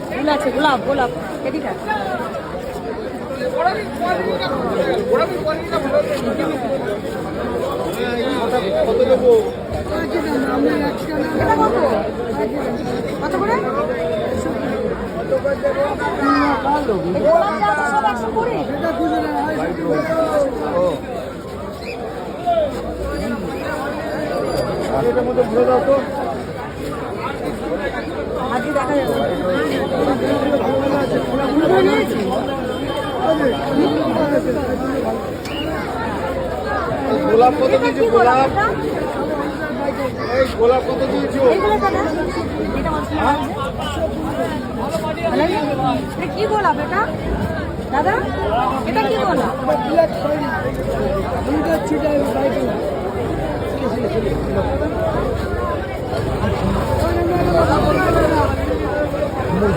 ফুল আছে, গোলাপ গোলাপ এদিকে কত দেবো? কত করে? এটার মধ্যে ভরে দাও তো। আজকে দেখা যাবে গোলাপ কত দিয়েছো? গোলাপ এই গোলাপ কত দিয়েছো? কি গোলাপ এটা দাদা? এটা কি গোলাপ?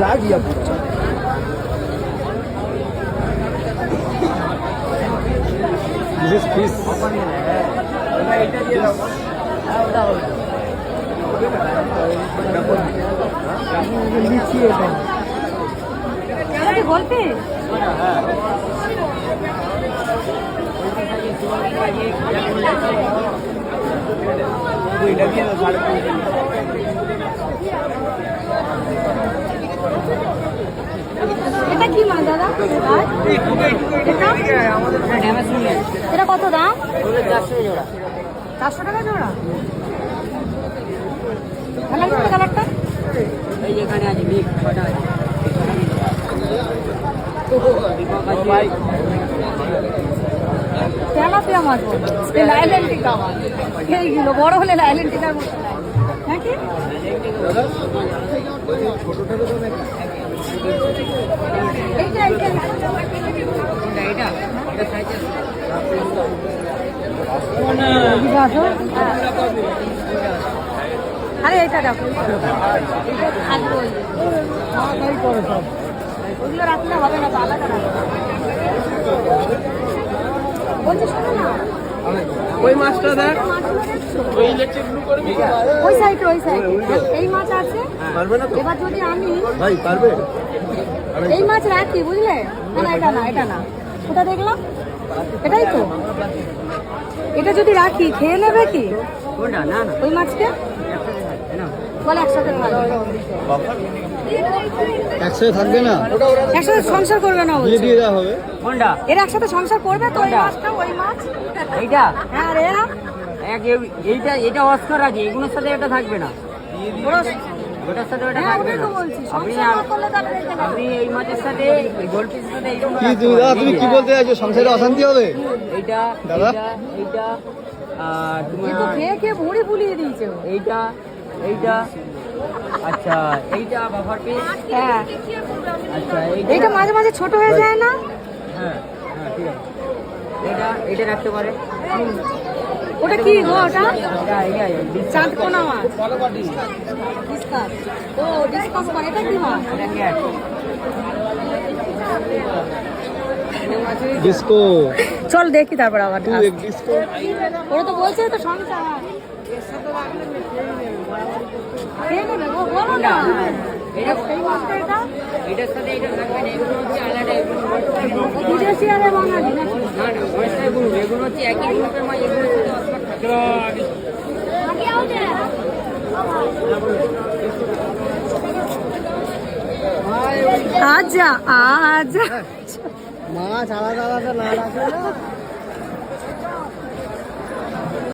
जा गया This is fish. গল্পে এটা কি মাছ দাদা? এটা কত দাম? 400 টাকা জোড়া। ভালো লাগছে কালারটা? এই যেখানে আছে বিগ ছটা আছে তেলাপিয়া মাছ লাইলেন্টিকা মাছ এইগুলো বড় হলে লাইলেন্টিকার মতো নাকি? এইটা এইটা এটা আরে এইটা দেখো ওগুলো রাখলে হবে না, আলাদা বলছি শোনো না ওই মাছটা দেখ, ওই ইলেকট্রিক ব্লু করে ওই সাইডে ওই সাইডে এই মাছ আছে। পারবে না তো এবার যদি আমি ভাই? পারবে? এই মাছ রাখি বুঝলে? না না এটা না, এটা না, ওটা দেখলাম এটাই তো। এটা যদি রাখি খেয়ে নেবে কি কোনটা? না না ওই মাছকে? বলে একসাথে ভালো একসাথে থাকবে না, একসাথে সংসার করবে না বলছে। দিয়ে দেওয়া হবে। কোনটা? এরা একসাথে সংসার করবে তো? ওই মাছটা ওই মাছ এইটা হ্যাঁ রে এইটা এটা অস্কার আছে, এগুলোর সাথে এটা থাকবে না, ওটার সাথে ওটা হ্যাঁ, থাকবে ওটাই না। তো বলছি, আপনি সংসার না করলে তাহলে রেখে দেবে। আপনি এই মাছের সাথে এই গোলপিসের সাথে এইগুলো কি রাখতে দাদা, পারেন। তুমি কি বলতে চাইছো? সংসারে অশান্তি হবে? এইটা দাদা? এইটা আর এ তো তোমার খেয়ে খেয়ে ভুঁড়ি ফুলিয়ে দিয়েছে ও। এইটা এইটা আচ্ছা এইটা বাফার পিস। হ্যাঁ আচ্ছা এইটা মাঝে মাঝে ছোট হয়ে যায় না? হ্যাঁ হ্যাঁ ঠিক আছে, এটা এটা রাখতে পারে। ওটা কি গো? ওটা এটা চাঁদ কোনা মাছ, ডিসকাস। ও ডিসকাস করে, এটা কি মাছ? ডিস্কো, চল দেখি তারপর আবার তুই এক ডিস্কো। ওরা তো বলছে তো সংসার খেয়ে নেবে গো, বলো না। এটা এই মাছটা এটা এটার সাথে এটা থাকবে না, এগুলো হচ্ছে আলাদা, এগুলো বিদেশি আর বাঙালি নাকি? না না ওয়েস্টার গ্রুপ, এগুলো হচ্ছে একই গ্রুপের মাছ, এগুলোর সাথে অস্কার থাকে। আচ্ছা আচ্ছা মাছ আলাদা আলাদা না রাখলে না